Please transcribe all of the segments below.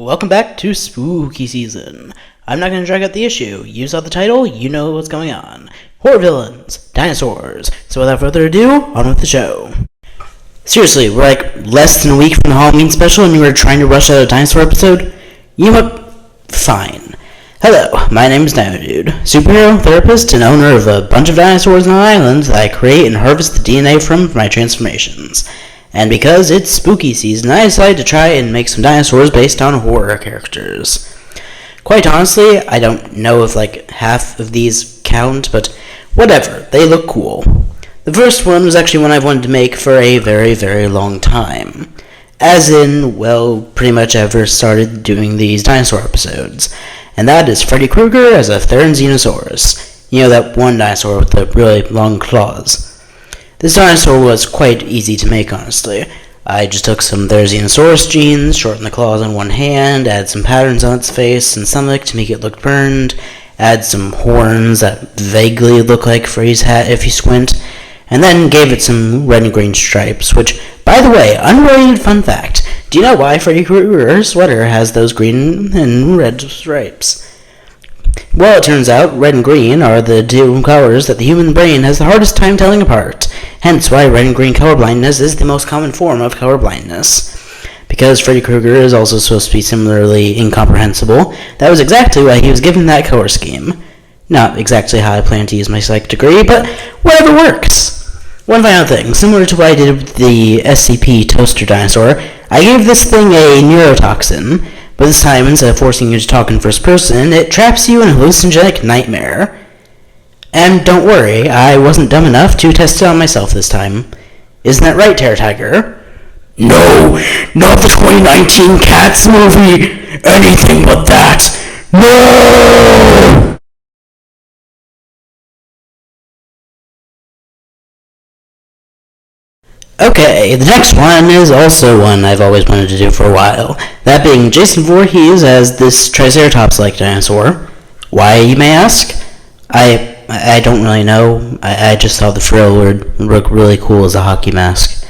Welcome back to Spooky Season. I'm not going to drag out the issue. You saw the title, you know what's going on. Horror villains, dinosaurs. So without further ado, on with the show. Seriously, we're like less than a week from the Halloween special and you were trying to rush out a dinosaur episode? You know what? Fine. Hello, my name is Dino Dude, superhero, therapist, and owner of a bunch of dinosaurs on an island that I create and harvest the DNA from for my transformations. And because it's spooky season, I decided to try and make some dinosaurs based on horror characters. Quite honestly, I don't know if like half of these count, but whatever, they look cool. The first one was actually one I've wanted to make for a very, very long time. As in, well, pretty much ever started doing these dinosaur episodes. And that is Freddy Krueger as a Dinosaurus. You know, that one dinosaur with the really long claws. This dinosaur was quite easy to make, honestly. I just took some Dinosaurus genes, shortened the claws on one hand, added some patterns on its face and stomach to make it look burned, add some horns that vaguely look like Freddy's hat if you squint, and then gave it some red and green stripes, which, by the way, unrelated fun fact, do you know why Freddy Krueger's sweater has those green and red stripes? Well, it turns out red and green are the two colors that the human brain has the hardest time telling apart, hence why red and green colorblindness is the most common form of colorblindness. Because Freddy Krueger is also supposed to be similarly incomprehensible, that was exactly why he was given that color scheme. Not exactly how I plan to use my psych degree, but whatever works. One final thing, similar to what I did with the SCP toaster dinosaur, I gave this thing a neurotoxin, but this time, instead of forcing you to talk in first person, it traps you in a hallucinogenic nightmare. And don't worry, I wasn't dumb enough to test it on myself this time. Isn't that right, Terror Tiger? No, not the 2019 Cats movie! Anything but that! No! Okay, the next one is also one I've always wanted to do for a while. That being Jason Vorhees as this Triceratops-like dinosaur. Why, you may ask? I don't really know. I just thought the frill would look really cool as a hockey mask.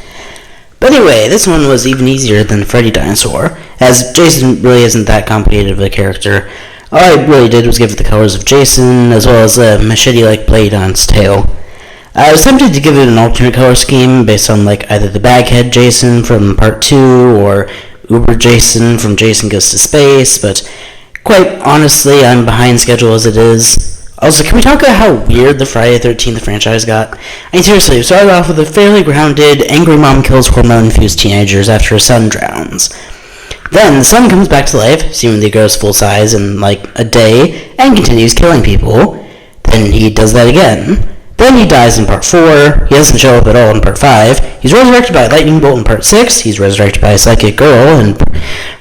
But anyway, this one was even easier than Freddy Dinosaur, as Jason really isn't that complicated of a character. All I really did was give it the colors of Jason, as well as a machete-like blade on its tail. I was tempted to give it an alternate color scheme based on like either the Baghead Jason from Part 2 or Uber Jason from Jason Goes to Space, but quite honestly, I'm behind schedule as it is. Also, can we talk about how weird the Friday the 13th franchise got? I mean, seriously, it started off with a fairly grounded, angry mom kills hormone-infused teenagers after her son drowns. Then the son comes back to life, seemingly grows full size in like a day, and continues killing people. Then he does that again. Then he dies in Part 4, he doesn't show up at all in Part 5, he's resurrected by a lightning bolt in Part 6, he's resurrected by a psychic girl in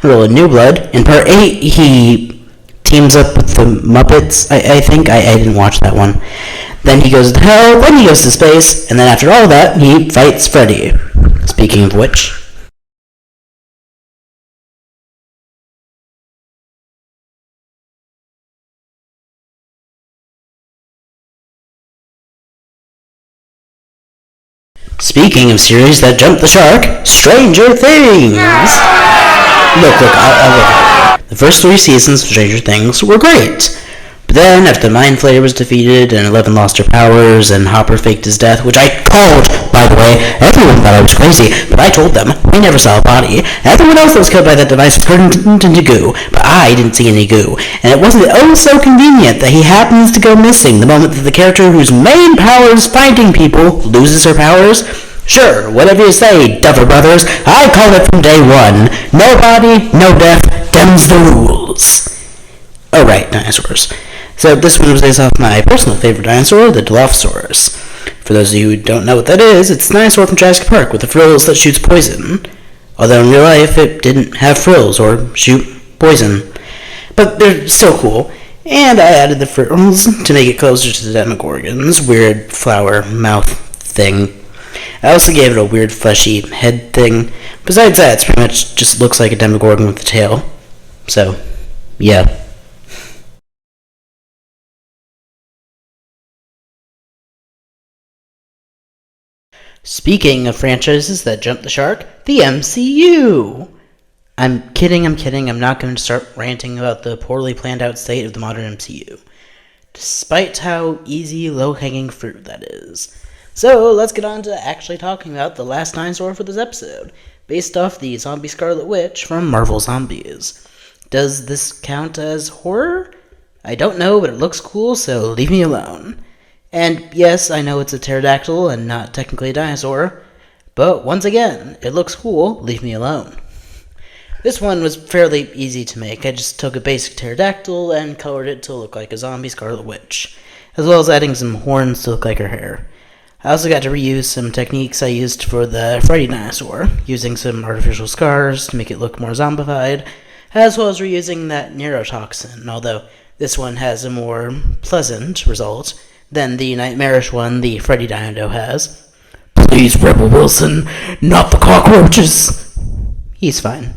Rule of New Blood. In Part 8, he teams up with the Muppets, I think. I didn't watch that one. Then he goes to hell, then he goes to space, and then after all that, he fights Freddy. Speaking of which... Speaking of series that jumped the shark, Stranger Things! Look, the first 3 seasons of Stranger Things were great. But then, after Mind Flayer was defeated, and Eleven lost her powers, and Hopper faked his death, which I called, by the way, everyone thought I was crazy, but I told them, we never saw a body. Everyone else that was killed by that device was turned into goo, but I didn't see any goo. And it wasn't so convenient that he happens to go missing the moment that the character whose main power is fighting people loses her powers. Sure, whatever you say, Duffer Brothers, I called it from day one. No body, no death, them's the rules. Oh right, dinosaurs. So this one was based off my personal favorite dinosaur, the Dilophosaurus. For those of you who don't know what that is, it's a dinosaur from Jurassic Park with the frills that shoots poison. Although in real life it didn't have frills or shoot poison. But they're still cool. And I added the frills to make it closer to the Demogorgon's weird flower mouth thing. I also gave it a weird fleshy head thing. Besides that, it pretty much just looks like a Demogorgon with a tail. So, yeah. Speaking of franchises that jumped the shark, the MCU! I'm kidding, I'm not going to start ranting about the poorly planned out state of the modern MCU, despite how easy, low-hanging fruit that is. So, let's get on to actually talking about the last dinosaur for this episode, based off the zombie Scarlet Witch from Marvel Zombies. Does this count as horror? I don't know, but it looks cool, so leave me alone. And yes, I know it's a pterodactyl and not technically a dinosaur, but once again, it looks cool, leave me alone. This one was fairly easy to make. I just took a basic pterodactyl and colored it to look like a zombie Scarlet Witch, as well as adding some horns to look like her hair. I also got to reuse some techniques I used for the Freddy dinosaur, using some artificial scars to make it look more zombified, as well as reusing that neurotoxin, although this one has a more pleasant result than the nightmarish one the Freddy Dino has. Please, Rebel Wilson, not the cockroaches! He's fine.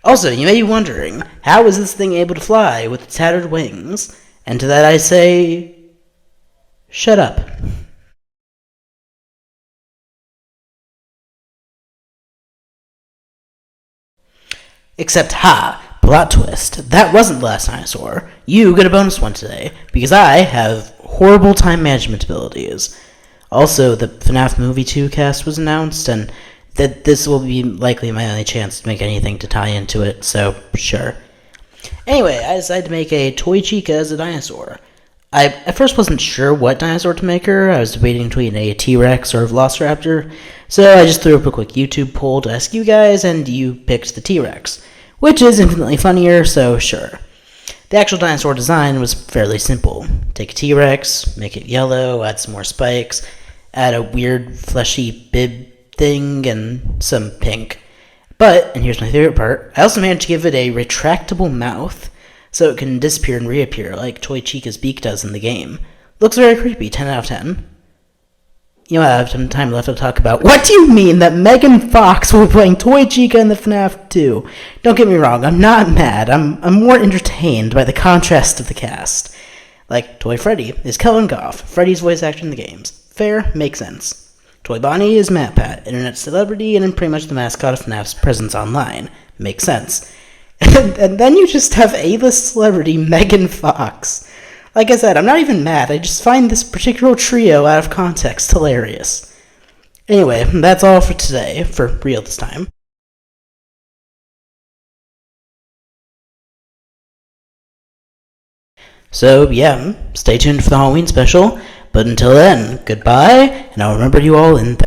Also, you may be wondering, how is this thing able to fly with tattered wings? And to that I say, shut up. Except, plot twist, that wasn't the last dinosaur. You get a bonus one today, because I have horrible time management abilities. Also, the FNAF Movie 2 cast was announced, and that this will be likely my only chance to make anything to tie into it, so sure. Anyway, I decided to make a Toy Chica as a dinosaur. I at first wasn't sure what dinosaur to make her. I was debating between a T-Rex or a Velociraptor, so I just threw up a quick YouTube poll to ask you guys, and you picked the T-Rex, which is infinitely funnier, so sure. The actual dinosaur design was fairly simple. Take a T-Rex, make it yellow, add some more spikes, add a weird fleshy bib thing, and some pink. But, and here's my favorite part, I also managed to give it a retractable mouth, so it can disappear and reappear like Toy Chica's beak does in the game. Looks very creepy, 10 out of 10. You know, I have some time left to talk about, what do you mean that Megan Fox will be playing Toy Chica in the FNAF 2? Don't get me wrong, I'm not mad, I'm more entertained by the contrast of the cast. Like, Toy Freddy is Kellen Goff, Freddy's voice actor in the games. Fair, makes sense. Toy Bonnie is MatPat, internet celebrity and pretty much the mascot of FNAF's presence online. Makes sense. And then you just have A-list celebrity Megan Fox. Like I said, I'm not even mad, I just find this particular trio out of context hilarious. Anyway, that's all for today, for real this time. So, yeah, stay tuned for the Halloween special, but until then, goodbye, and I'll remember you all in